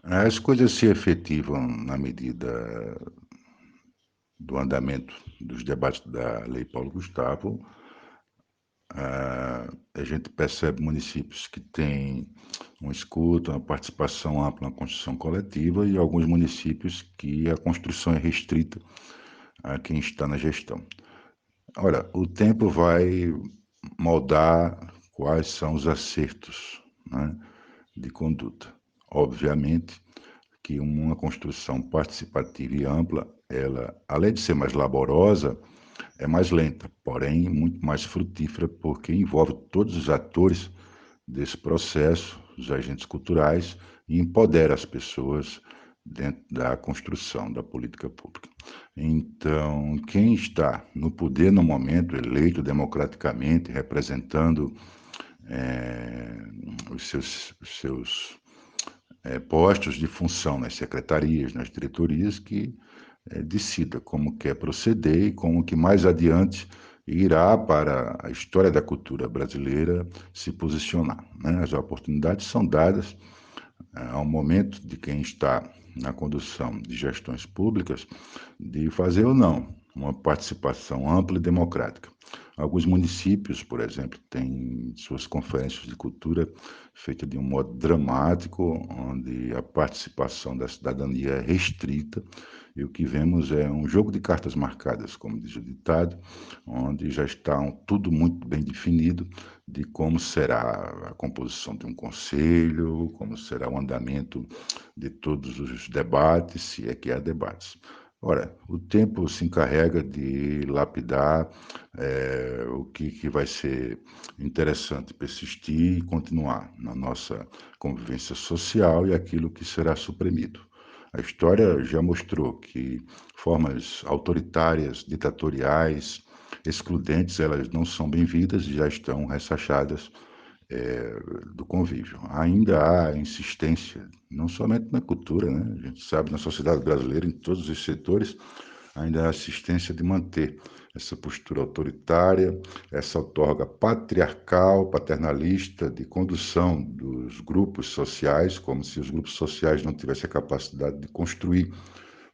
As coisas se efetivam na medida do andamento dos debates da Lei Paulo Gustavo. A gente percebe municípios que têm uma escuta, uma participação ampla na construção coletiva e alguns municípios que a construção é restrita a quem está na gestão. Olha, o tempo vai moldar quais são os acertos, né, de conduta. Obviamente que uma construção participativa e ampla, ela, além de ser mais laborosa, é mais lenta, porém muito mais frutífera, porque envolve todos os atores desse processo, os agentes culturais, e empodera as pessoas dentro da construção da política pública. Então, quem está no poder no momento, eleito democraticamente, representando os seus postos de função nas secretarias, nas diretorias, que decida como quer proceder e como que mais adiante irá para a história da cultura brasileira se posicionar, né? As oportunidades são dadas ao momento de quem está na condução de gestões públicas de fazer ou não uma participação ampla e democrática. Alguns municípios, por exemplo, têm suas conferências de cultura feitas de um modo dramático, onde a participação da cidadania é restrita, e o que vemos é um jogo de cartas marcadas, como diz o ditado, onde já está tudo muito bem definido de como será a composição de um conselho, como será o andamento de todos os debates, se é que há debates. Ora, o tempo se encarrega de lapidar o que vai ser interessante persistir e continuar na nossa convivência social e aquilo que será suprimido. A história já mostrou que formas autoritárias, ditatoriais, excludentes, elas não são bem-vindas e já estão ressachadas do convívio. Ainda há insistência, não somente na cultura, né? A gente sabe, na sociedade brasileira, em todos os setores, ainda há insistência de manter essa postura autoritária, essa outorga patriarcal, paternalista, de condução dos grupos sociais, como se os grupos sociais não tivessem a capacidade de construir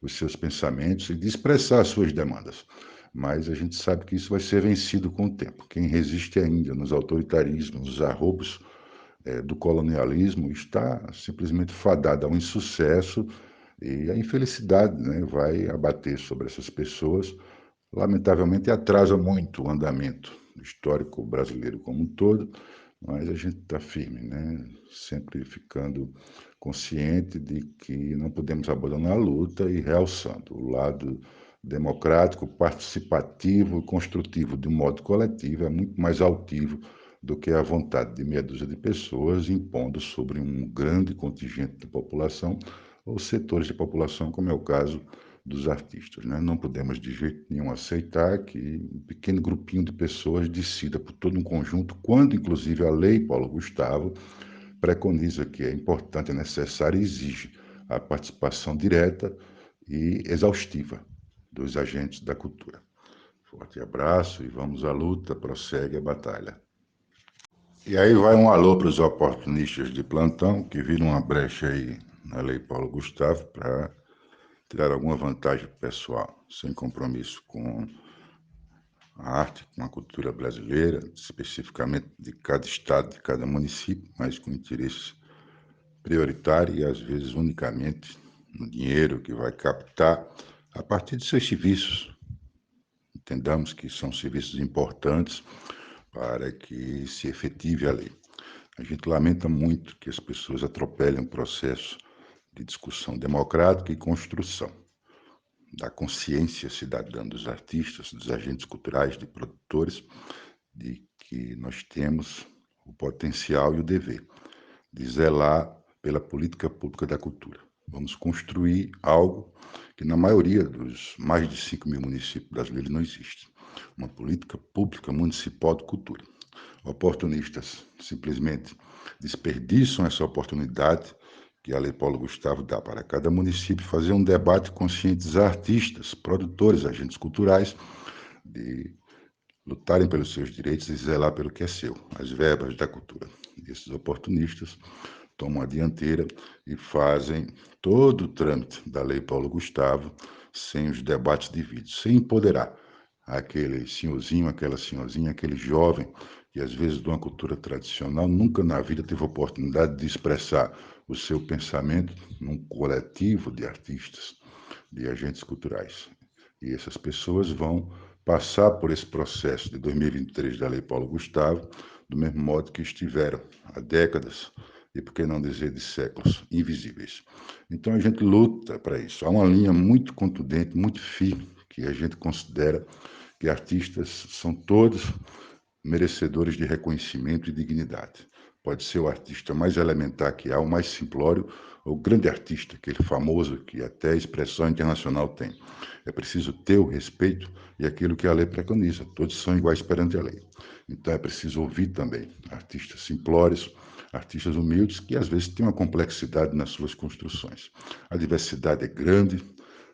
os seus pensamentos e de expressar as suas demandas. Mas a gente sabe que isso vai ser vencido com o tempo. Quem resiste ainda nos autoritarismos, nos arroubos do colonialismo, está simplesmente fadado ao insucesso e a infelicidade, né, vai abater sobre essas pessoas. Lamentavelmente, atrasa muito o andamento histórico brasileiro como um todo, mas a gente está firme, né? Sempre ficando consciente de que não podemos abandonar a luta e realçando o lado democrático, participativo e construtivo de um modo coletivo é muito mais altivo do que a vontade de meia dúzia de pessoas impondo sobre um grande contingente de população ou setores de população, como é o caso dos artistas, né? Não podemos de jeito nenhum aceitar que um pequeno grupinho de pessoas decida por todo um conjunto, quando inclusive a lei Paulo Gustavo preconiza que é importante, é necessário e exige a participação direta e exaustiva dos agentes da cultura. Forte abraço e vamos à luta, prossegue a batalha. E aí vai um alô para os oportunistas de plantão que viram uma brecha aí na lei Paulo Gustavo para tirar alguma vantagem pessoal, sem compromisso com a arte, com a cultura brasileira, especificamente de cada estado, de cada município, mas com interesse prioritário e às vezes unicamente no dinheiro que vai captar a partir de seus serviços. Entendamos que são serviços importantes para que se efetive a lei. A gente lamenta muito que as pessoas atropelem o processo de discussão democrática e construção da consciência cidadã dos artistas, dos agentes culturais, de produtores, de que nós temos o potencial e o dever de zelar pela política pública da cultura. Vamos construir algo que na maioria dos mais de 5 mil municípios brasileiros não existe. Uma política pública municipal de cultura. Oportunistas simplesmente desperdiçam essa oportunidade que a Lei Paulo Gustavo dá para cada município fazer um debate conscientizar artistas, produtores, agentes culturais, de lutarem pelos seus direitos e zelar pelo que é seu, as verbas da cultura. E esses oportunistas tomam a dianteira e fazem todo o trâmite da Lei Paulo Gustavo sem os debates de vídeo, sem empoderar aquele senhorzinho, aquela senhorzinha, aquele jovem que às vezes de uma cultura tradicional nunca na vida teve a oportunidade de expressar o seu pensamento num coletivo de artistas, de agentes culturais. E essas pessoas vão passar por esse processo de 2023 da Lei Paulo Gustavo do mesmo modo que estiveram há décadas e, por que não dizer, de séculos, invisíveis. Então a gente luta para isso. Há uma linha muito contundente, muito firme, que a gente considera que artistas são todos merecedores de reconhecimento e dignidade. Pode ser o artista mais elementar que há, o mais simplório, ou o grande artista, aquele famoso que até a expressão internacional tem. É preciso ter o respeito e aquilo que a lei preconiza. Todos são iguais perante a lei. Então é preciso ouvir também artistas simplórios, artistas humildes, que às vezes têm uma complexidade nas suas construções. A diversidade é grande,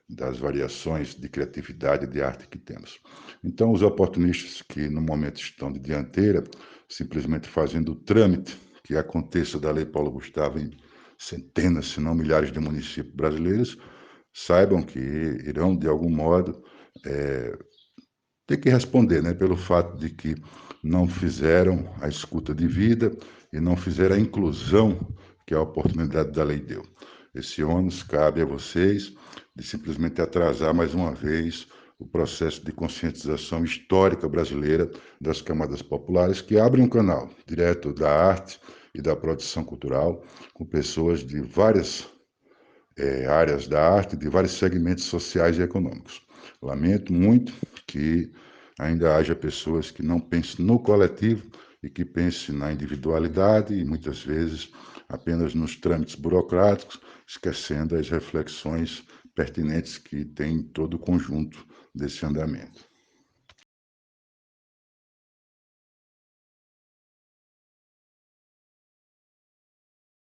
das variações de criatividade e de arte que temos. Então, os oportunistas que no momento estão de dianteira, simplesmente fazendo o trâmite que aconteça da Lei Paulo Gustavo em centenas, se não milhares de municípios brasileiros, saibam que irão, de algum modo, ter que responder, né, pelo fato de que não fizeram a escuta de vida e não fizeram a inclusão que a oportunidade da lei deu. Esse ônus cabe a vocês de simplesmente atrasar mais uma vez o processo de conscientização histórica brasileira das camadas populares, que abre um canal direto da arte e da produção cultural com pessoas de várias áreas da arte, de vários segmentos sociais e econômicos. Lamento muito que ainda haja pessoas que não pensem no coletivo e que pensem na individualidade e muitas vezes apenas nos trâmites burocráticos, esquecendo as reflexões pertinentes que tem todo o conjunto desse andamento.